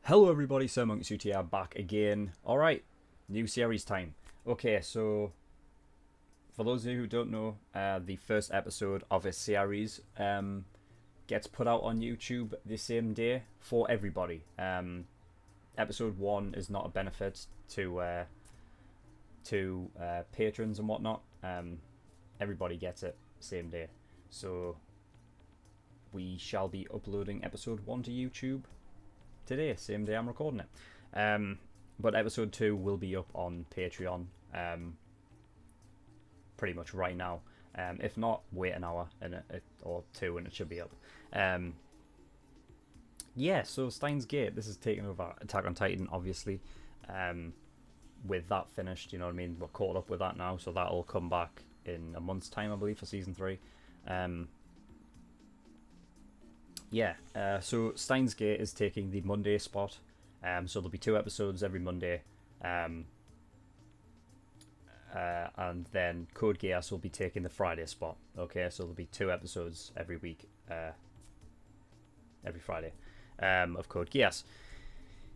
Hello everybody, Sir Monkey Suit here, back again. Alright, new series time. Okay, so for those of you who don't know, the first episode of a series gets put out on YouTube the same day for everybody. Episode 1 is not a benefit to patrons and whatnot. Everybody gets it same day. So we shall be uploading episode 1 to YouTube today, same day I'm recording it. But episode 2 will be up on Patreon pretty much right now. If not, wait an hour or two and it should be up. Yeah, so Steins Gate, this is taking over Attack on Titan, obviously. With that finished, you know what I mean? We're caught up with that now, so that'll come back in a month's time, I believe, for season 3. So Steins Gate is taking the Monday spot. So there'll be 2 episodes every Monday. And then Code Geass will be taking the Friday spot. Okay, so there'll be 2 episodes every week, every Friday, of Code Geass.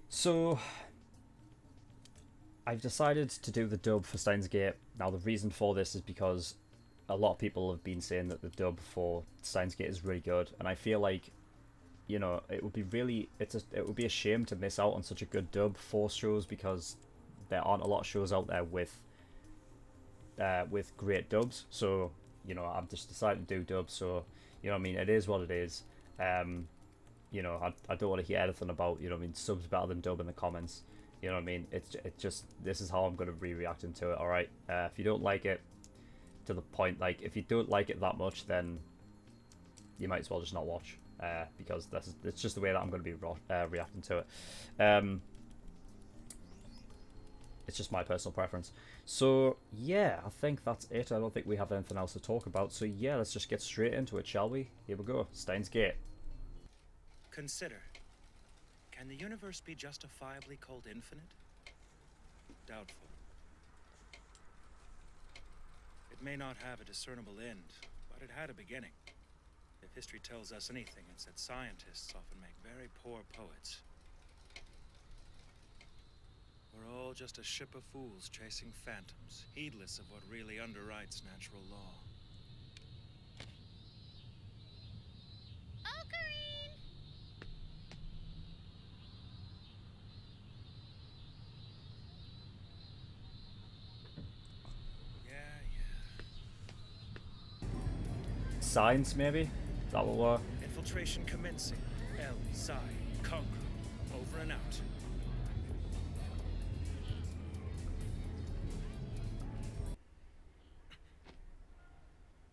So I've decided to do the dub for Steins Gate. Now the reason for this is because a lot of people have been saying that the dub for Steins Gate is really good, and I feel like, you know, it would be a shame to miss out on such a good dub for shows, because there aren't a lot of shows out there with great dubs. So, you know, I've just decided to do dubs. So, you know what I mean, it is what it is. You know, I don't want to hear anything about, you know what I mean, subs better than dub in the comments. You know what I mean? It just, this is how I'm going to be reacting to it, alright? If you don't like it, to the point, like, if you don't like it that much, then you might as well just not watch. Because it's just the way that I'm going to be reacting to it. It's just my personal preference. So, yeah, I think that's it. I don't think we have anything else to talk about. So, yeah, let's just get straight into it, shall we? Here we go. Steins Gate. Consider, can the universe be justifiably called infinite? Doubtful. It may not have a discernible end, but it had a beginning. If history tells us anything, it's that scientists often make very poor poets. We're all just a ship of fools chasing phantoms, heedless of what really underwrites natural law. Ocarine! Science, maybe? Is that what we're... Infiltration commencing. El, Psi, Conquer. Over and out.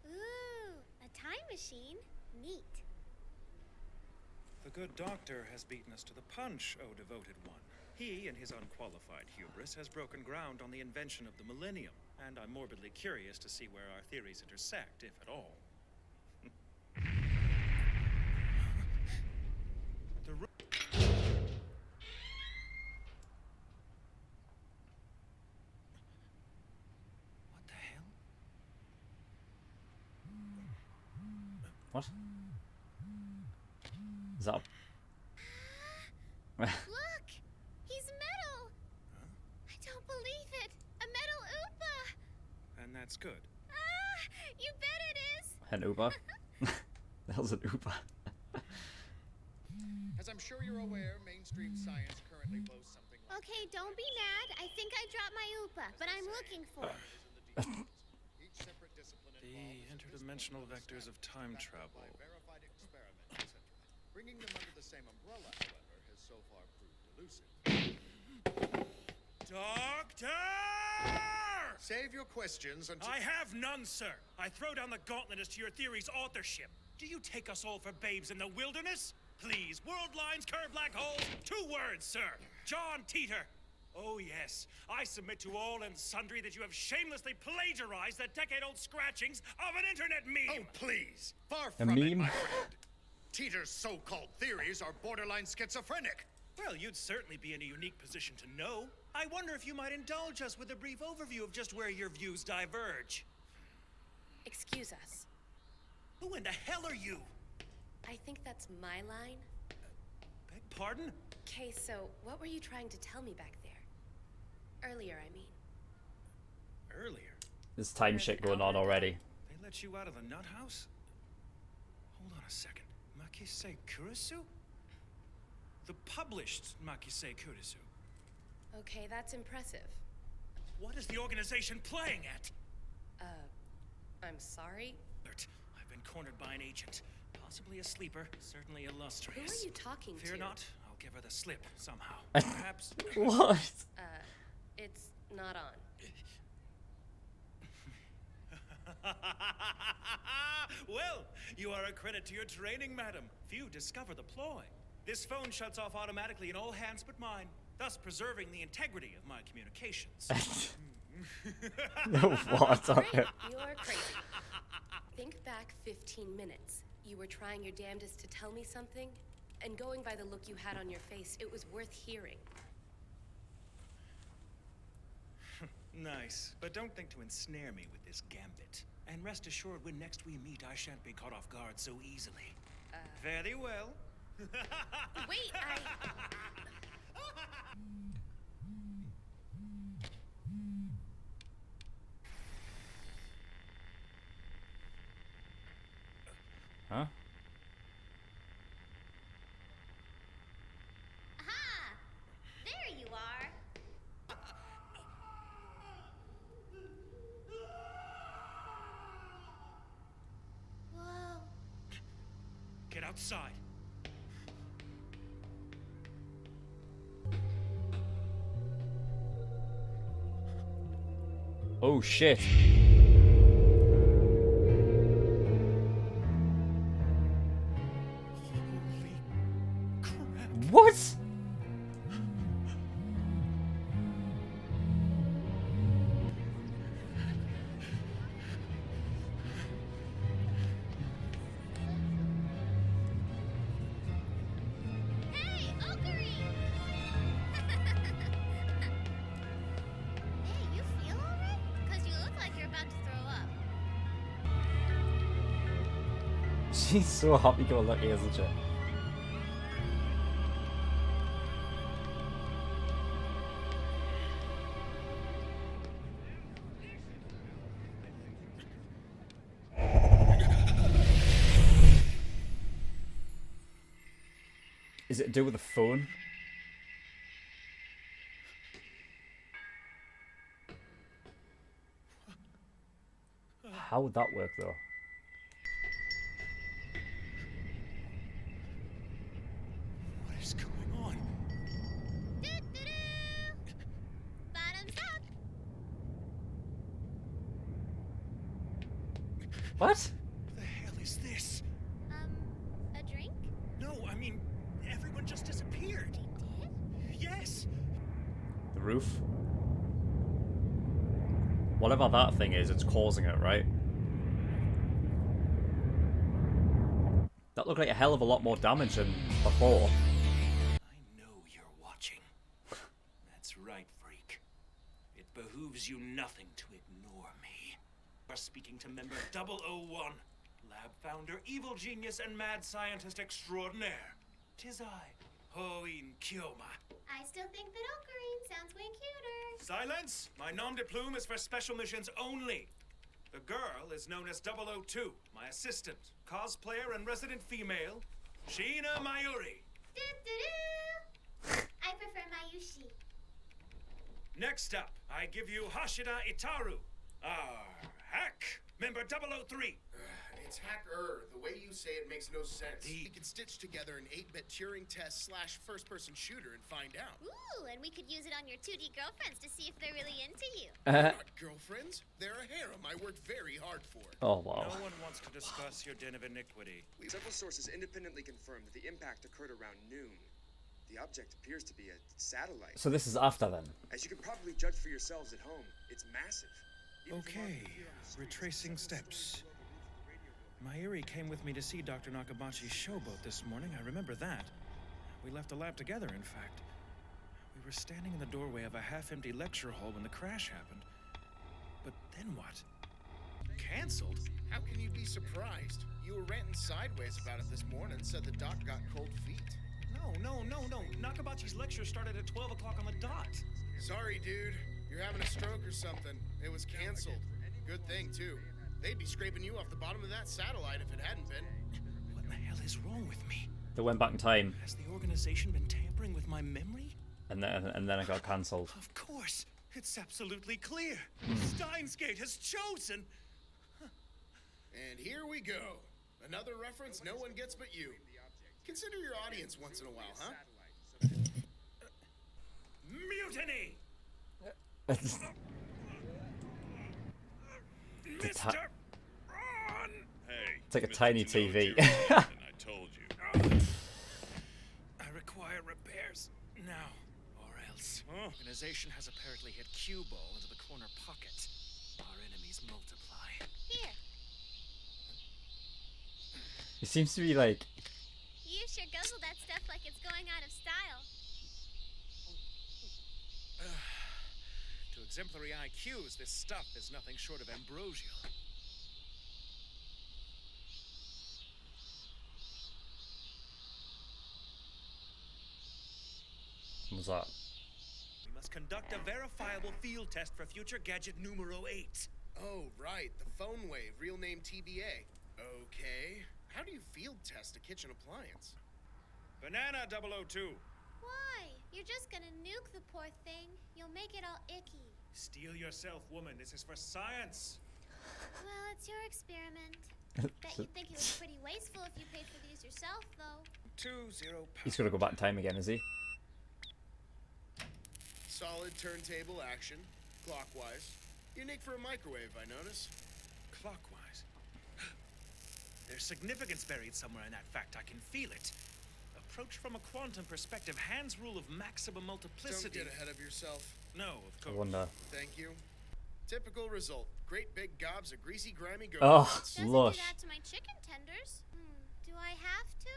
Ooh, a time machine. Neat. The good doctor has beaten us to the punch, O devoted one. He, in his unqualified hubris, has broken ground on the invention of the millennium, and I'm morbidly curious to see where our theories intersect, if at all. What the hell? What? Is that... Look! He's metal! Huh? I don't believe it! A metal Oopa! And that's good. Ah! You bet it is! An Uber? The hell's an Uber? As I'm sure you're aware, mainstream science currently boasts something like Okay, don't be mad. I think I dropped my Oopa, but I'm looking for it. each separate discipline The involves interdimensional vectors of time travel. by verified experiments, etc. Bringing them under the same umbrella, however, has so far proved elusive. Doctor! Save your questions until I have none, sir. I throw down the gauntlet as to your theory's authorship. Do you take us all for babes in the wilderness? Please, world lines, curved black holes, 2 words, sir. John Teeter. Oh, yes. I submit to all and sundry that you have shamelessly plagiarized the decade-old scratchings of an internet Oh, meme. please! Far A from it, meme? my friend. Teeter's so-called theories are borderline schizophrenic. Well, you'd certainly be in a unique position to know. I wonder if you might indulge us with a brief overview of just where your views diverge. Excuse us. Who in the hell are you? I think that's my line. Beg pardon? Okay, so what were you trying to tell me back there? Earlier, I mean. Earlier, There's time shit going on already. they let you out of the nut house? Hold on a second. Makise Kurisu? The published Makise Kurisu. Okay, that's impressive. What is the organization playing at? I'm sorry? I've been cornered by an agent. Possibly a sleeper, certainly Who illustrious. are you talking to? Fear not, I'll give her the slip somehow. Perhaps. What? It's not on. Well, you are a credit to your training, madam. Few discover the ploy. This phone shuts off automatically in all hands but mine, thus preserving the integrity of my communications. What? Great, you're crazy. Think back 15 minutes. You were trying your damnedest to tell me something, and going by the look you had on your face, it was worth hearing. Nice, but don't think to ensnare me with this gambit. And rest assured, when next we meet, I shan't be caught off guard so easily. Very well. Wait, Huh? Aha! There you are. Whoa. Get outside. Oh shit. Holy crap. What? Hey, Ocarine! Hey, you feel alright? 'Cause you look like you're about to throw up. She's so happy-go-lucky, isn't she? Is it to do with the phone? How would that work, though? What is going on? Do-do-do! Bottoms up! What? The hell is this? A drink? No, I mean, everyone just disappeared. They did? Yes. The roof? Whatever that thing is, it's causing it, right? That looked like a hell of a lot more damage than before. I know you're watching. That's right, freak. It behooves you nothing to ignore me. You're speaking to member 001, lab founder, evil genius, and mad scientist extraordinaire. 'Tis I, Hoin Kyoma. I still think that Ocarine sounds way cuter. Silence! My nom de plume is for special missions only. The girl is known as 002, my assistant, cosplayer, and resident female, Sheena Mayuri. Do-do-do! I prefer Mayushi. Next up, I give you Hashida Itaru, our hack, member 003. It's hacker. The way you say it makes no sense. We can stitch together an 8-bit Turing test / first-person shooter and find out. Ooh, and we could use it on your 2D girlfriends to see if they're really into you. Not girlfriends. They're a harem I worked very hard for. Oh, wow. No one wants to discuss your den of iniquity. Several sources independently confirm that the impact occurred around noon. The object appears to be a satellite. So this is after then. As you can probably judge for yourselves at home, it's massive. Even from our Okay, view on the street, retracing several steps. sources believe the radio Mayuri came with me to see Dr. Nakabachi's showboat this morning. I remember that. We left the lab together, in fact. We were standing in the doorway of a half-empty lecture hall when the crash happened. But then what? Canceled? How can you be surprised? You were ranting sideways about it this morning, said the doc got cold feet. No. Nakabachi lecture started at 12 o'clock on the dot. Sorry, dude. You're having a stroke or something. It was canceled. Good thing, too. They'd be scraping you off the bottom of that satellite if it hadn't been. What the hell is wrong with me? They went back in time, Has the organization been tampering with my memory? and then it got cancelled. Of course. It's absolutely clear. Steins has chosen. And here we go. Another reference no one gets but you. Consider your audience once in a while, huh? Mutiny! It's Mr. Ron! Hey, like a Mr. tiny Tenoji, TV. and I told you. I require repairs now, or else. The organization has apparently hit cue ball into the corner pocket. Our enemies multiply. Here, He seems to be like, you sure guzzle that stuff like it's going out of style. To exemplary IQs, this stuff is nothing short of ambrosial. what was that? We must conduct a verifiable field test for future gadget numero 8. Oh, right. The phone wave, real name TBA. Okay. How do you field test a kitchen appliance? Banana 002. Why? You're just gonna nuke the poor thing. You'll make it all icky. Steel yourself, woman. This is for science. Well, it's your experiment. Bet you'd think it was pretty wasteful if you paid for these yourself, though. 20 He's gonna go back in time again, is he? Solid turntable action, clockwise. Unique for a microwave, I notice. clockwise. There's significance buried somewhere in that fact. I can feel it. Approach from a quantum perspective. Hans' rule of maximum multiplicity. Don't get ahead of yourself. No, of I course. wonder. Thank you. Typical result. Great big gobs of greasy, grimy Oh, go-nuts. Doesn't lush. do that to my chicken tenders. Do I have to?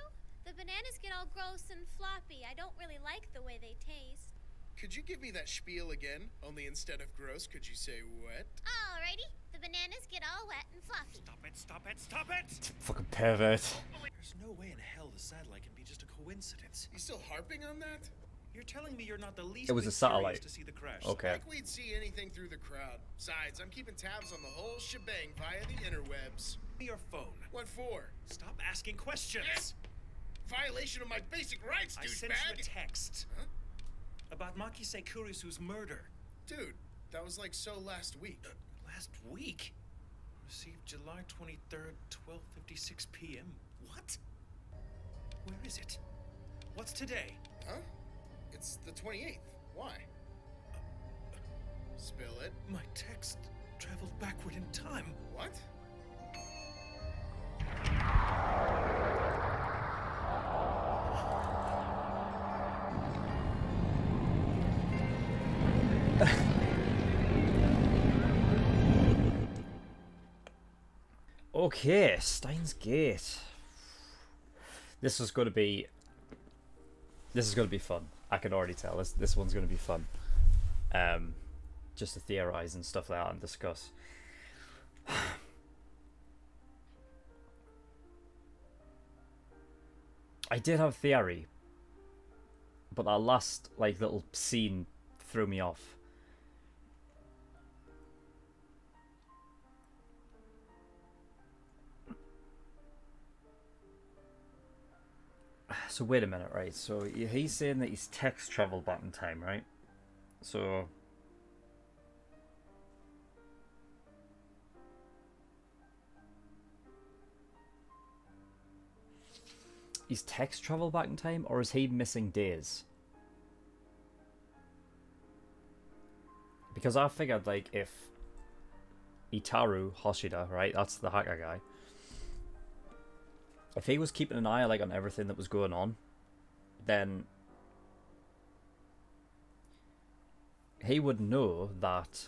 The bananas get all gross and floppy. I don't really like the way they taste. Could you give me that spiel again? Only instead of gross, could you say wet? Alrighty. The bananas get all wet and floppy. Stop it, stop it, stop it! Fucking pervert. There's no way in hell the satellite can be just a coincidence. You still harping on that? You're telling me you're not the least It was bit a satellite. curious to see the crash. Okay. Like we'd see anything through the crowd. Besides, I'm keeping tabs on the whole shebang via the interwebs. Give me your phone. What for? Stop asking questions. Yes. Violation of my basic rights, I sent you a douchebag! text Huh? about Makise Kurisu's murder. Dude, that was like so last week. Last week? Received July 23rd, 12:56 p.m. What? Where is it? What's today? Huh? It's the 28th. Why? Spill it. My text traveled backward in time. What? Okay, Steins Gate. This is gonna be fun. I can already tell. This one's gonna be fun. Just to theorize and stuff like that and discuss. I did have a theory, but that last like little scene threw me off. So wait a minute, right? So he's saying that his text traveled back in time, right? So is text travel back in time, or is he missing days? Because I figured, like, if Itaru Hoshida, right, that's the hacker guy, if he was keeping an eye like on everything that was going on, then he would know that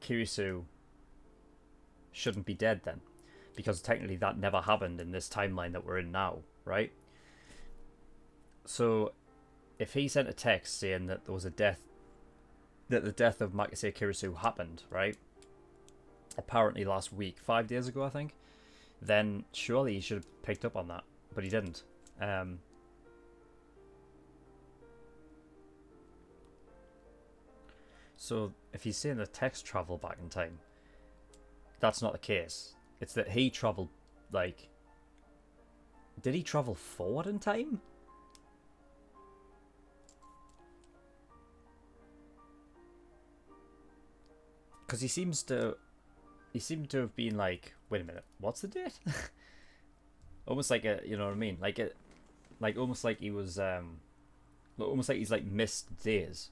Kirisu shouldn't be dead then, because technically that never happened in this timeline that we're in now, right? So if he sent a text saying that there was a death, that the death of Makise Kirisu happened, right, apparently last week, 5 days ago I think, then surely he should have picked up on that, but he didn't. So if he's saying the text travel back in time, that's not the case. It's that he traveled, like... Did he travel forward in time? Because he seemed to have been like, wait a minute, what's the date? Almost like a, you know what I mean? Like almost like he was, almost like he's like missed days.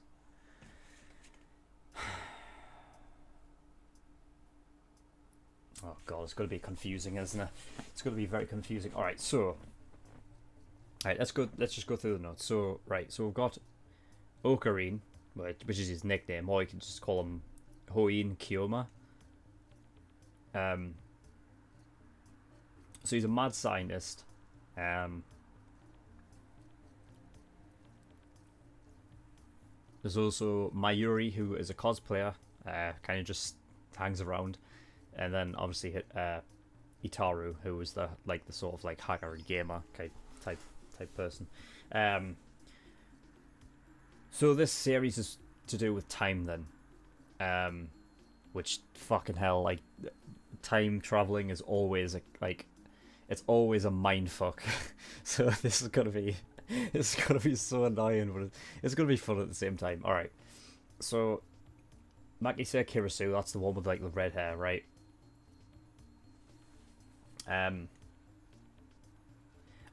Oh god, it's going to be confusing, isn't it? It's going to be very confusing. All right, so, let's just go through the notes. So, so we've got Ocarine, which is his nickname, or you can just call him Hoin Kiyoma. So he's a mad scientist. There's also Mayuri, who is a cosplayer, kind of just hangs around, and then obviously Itaru, who is the sort of like hacker and gamer type person. So this series is to do with time then, which fucking hell, like time traveling is always it's always a mind fuck. So this is gonna be so annoying, but it's gonna be fun at the same time. All right, so Makise Kirisu, that's the one with like the red hair, right?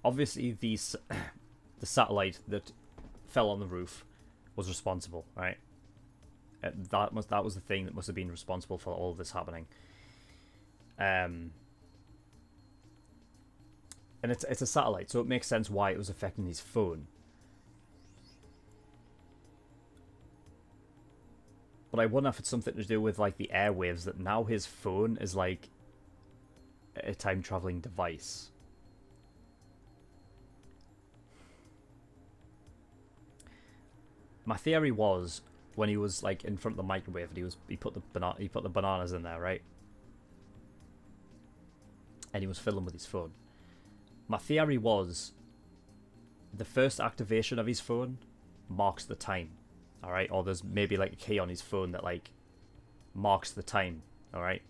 Obviously the satellite that fell on the roof was responsible, right? That was the thing that must have been responsible for all of this happening. And it's a satellite, so it makes sense why it was affecting his phone. But I wonder if it's something to do with like the airwaves, that now his phone is like a time traveling device. My theory was, when he was like in front of the microwave, and he put the bananas in there, right? And he was fiddling with his phone. My theory was, the first activation of his phone marks the time, all right? Or there's maybe like a key on his phone that like marks the time, all right?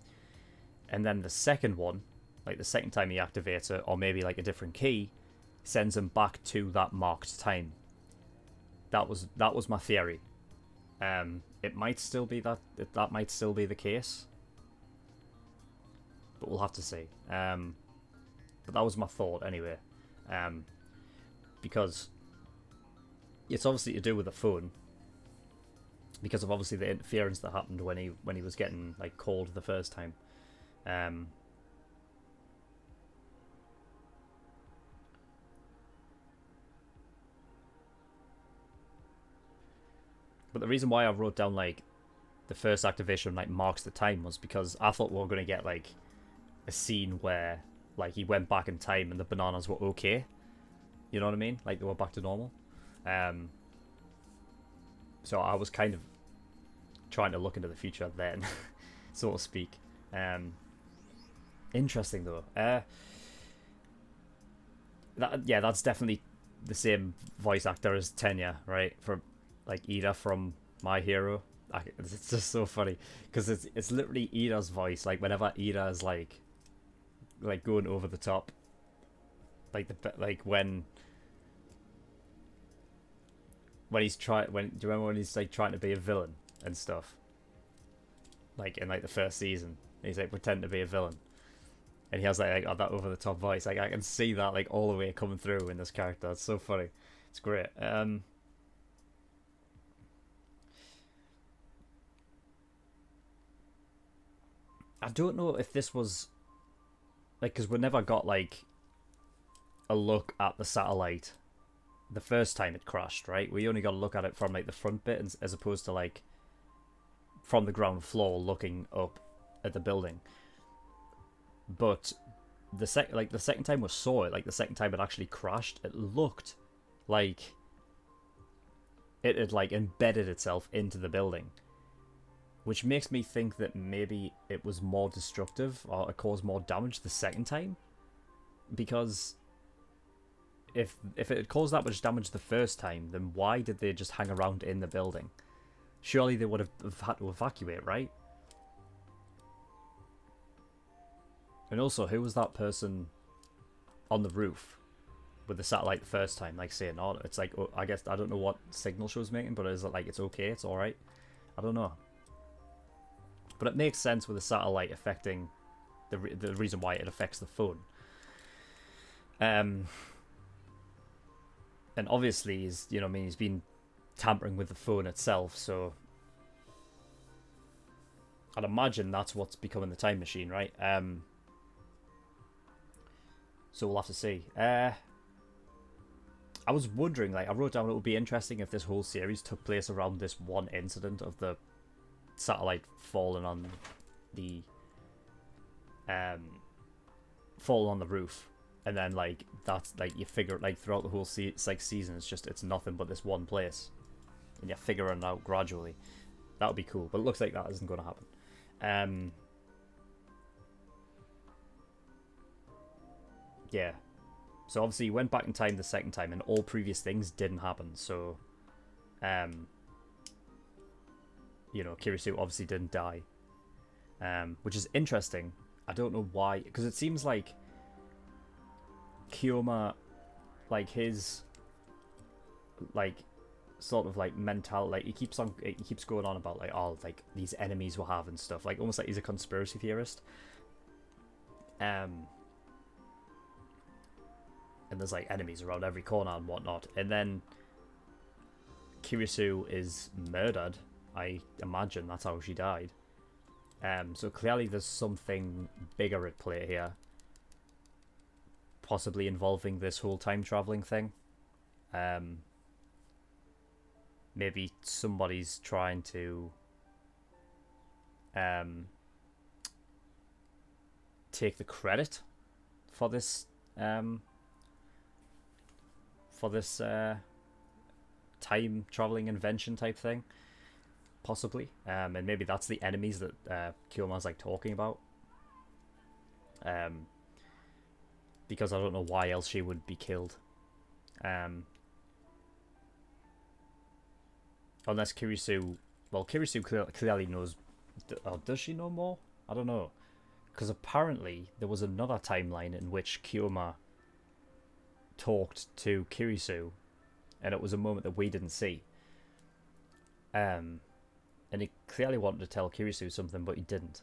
And then the second one, like the second time he activates it, or maybe like a different key, sends him back to that marked time. That was my theory. It might still be that might still be the case, but we'll have to see. But that was my thought anyway, because it's obviously to do with the phone, because of obviously the interference that happened when he was getting like called the first time. But the reason why I wrote down like the first activation like marks the time was because I thought we were going to get like a scene where like he went back in time and the bananas were okay. You know what I mean? Like they were back to normal. So I was kind of trying to look into the future then, so to speak. Interesting though. That's definitely the same voice actor as Tenya, right? For like Ida from My Hero. It's just so funny because it's literally Ida's voice. Like whenever Ida is like going over the top, when he's do you remember when he's like trying to be a villain and stuff, like in like the first season, he's like pretending to be a villain and he has like that over the top voice. Like I can see that like all the way coming through in this character. It's so funny. It's great. I don't know if this was like, because we never got like a look at the satellite the first time it crashed, right? We only got a look at it from like the front bit, as opposed to like from the ground floor looking up at the building. But the second time we saw it, like the second time it actually crashed, it looked like it had like embedded itself into the building, which makes me think that maybe it was more destructive or it caused more damage the second time, because if it had caused that much damage the first time, then why did they just hang around in the building? Surely they would have had to evacuate, right? And also, who was that person on the roof with the satellite the first time? Like saying, "Oh, it's like," oh, I guess I don't know what signal she was making, but is it like it's okay, it's all right? I don't know. But it makes sense with the satellite affecting the reason why it affects the phone. And obviously, he's he's been tampering with the phone itself, so I'd imagine that's what's becoming the time machine, right? So we'll have to see. I was wondering, like, I wrote down it would be interesting if this whole series took place around this one incident of the satellite falling on the roof, and then like that's like you figure like throughout the whole season it's nothing but this one place, and you're figuring it out gradually. That would be cool, but it looks like that isn't going to happen. Yeah. So obviously he went back in time the second time and all previous things didn't happen. So, Kirisu obviously didn't die. Which is interesting. I don't know why, because it seems like Kiyoma, like his, like, sort of like mental, like he keeps going on about like, oh, like these enemies we'll have and stuff, like almost like he's a conspiracy theorist. And there's like enemies around every corner and whatnot, and then Kirisu is murdered. I imagine that's how she died. So clearly there's something bigger at play here, possibly involving this whole time traveling thing. Maybe somebody's trying to take the credit for this time traveling invention type thing, possibly. And maybe that's the enemies that Kiyoma's like talking about. Because I don't know why else she would be killed. Unless Kirisu... Well, Kirisu clearly knows... Or does she know more? I don't know. Because apparently there was another timeline in which Kiyoma talked to Kirisu, and it was a moment that we didn't see. And he clearly wanted to tell Kirisu something, but he didn't.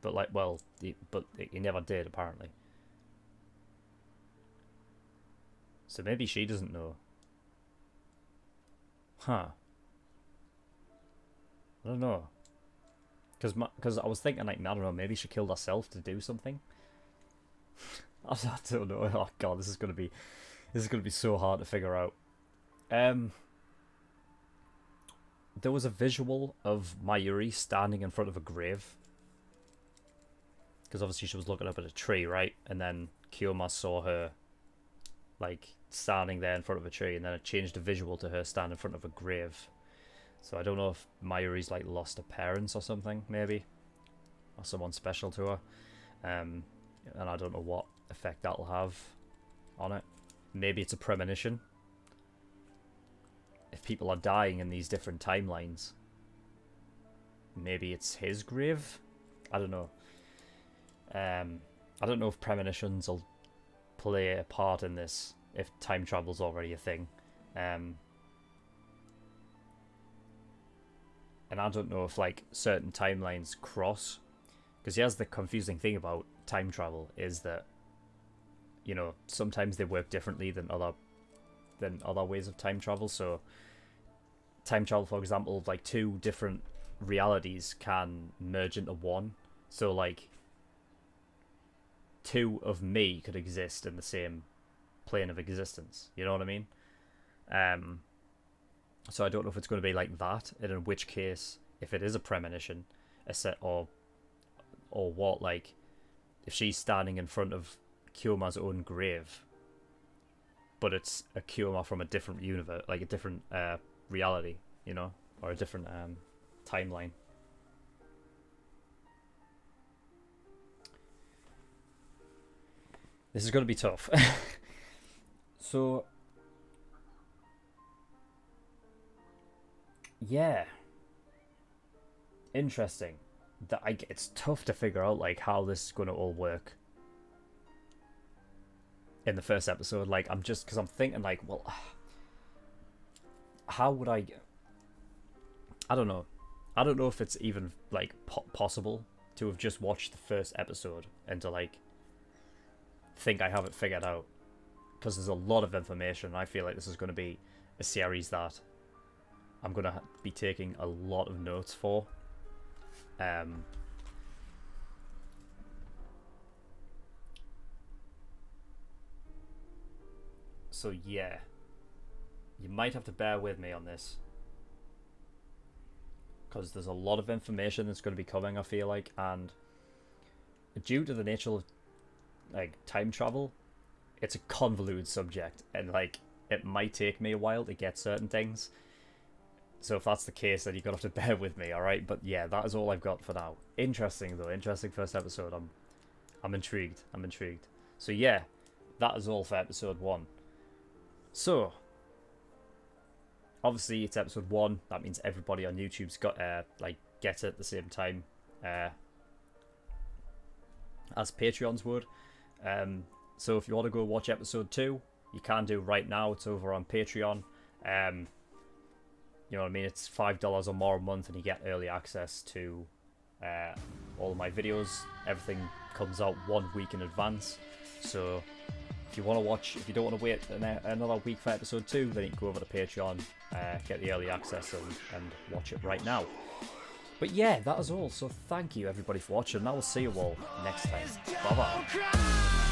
But like, well, he never did, apparently. So maybe she doesn't know. Huh. I don't know. Because I was thinking, like, I don't know, maybe she killed herself to do something. I don't know. Oh god, this is gonna be so hard to figure out. There was a visual of Mayuri standing in front of a grave. Because obviously she was looking up at a tree, right? And then Kiyoma saw her, like, standing there in front of a tree, and then it changed the visual to her standing in front of a grave. So I don't know if Mayuri's like lost her parents or something, maybe, or someone special to her, and I don't know what effect that'll have on it. Maybe it's a premonition. If people are dying in these different timelines, maybe it's his grave. I don't know. I don't know if premonitions will play a part in this, if time travel's already a thing. And I don't know if like certain timelines cross, because here's the confusing thing about time travel is that, you know, sometimes they work differently than other ways of time travel. So time travel, for example, like two different realities can merge into one. So like two of me could exist in the same plane of existence. You know what I mean? So I don't know if it's going to be like that, and in which case, if it is a premonition, a set or what, like, if she's standing in front of Kiyoma's own grave, but it's a Kiyoma from a different universe, like a different reality, you know, or a different timeline. This is going to be tough. So, yeah, interesting. It's tough to figure out like how this is going to all work in the first episode. Like, I'm just because I'm thinking like, well, how would I don't know. I don't know if it's even like possible to have just watched the first episode and to like think I have it figured out, because there's a lot of information. I feel like this is going to be a series that I'm going to be taking a lot of notes for. So yeah, you might have to bear with me on this, because there's a lot of information that's going to be coming, I feel like, and due to the nature of like time travel, it's a convoluted subject, and like it might take me a while to get certain things. So if that's the case, then you're gonna have to bear with me, alright? But yeah, that is all I've got for now. Interesting though, interesting first episode. I'm intrigued. I'm intrigued. So yeah, that is all for episode 1. So obviously it's episode 1. That means everybody on YouTube's got like get it at the same time as Patreons would. So if you want to go watch episode 2, you can do right now. It's over on Patreon. You know what I mean? It's $5 or more a month, and you get early access to all of my videos. Everything comes out 1 week in advance. So if you want to watch, if you don't want to wait another week for episode 2, then you can go over to Patreon, get the early access, and watch it right now. But yeah, that is all. So thank you everybody for watching, and I will see you all next time. Bye bye.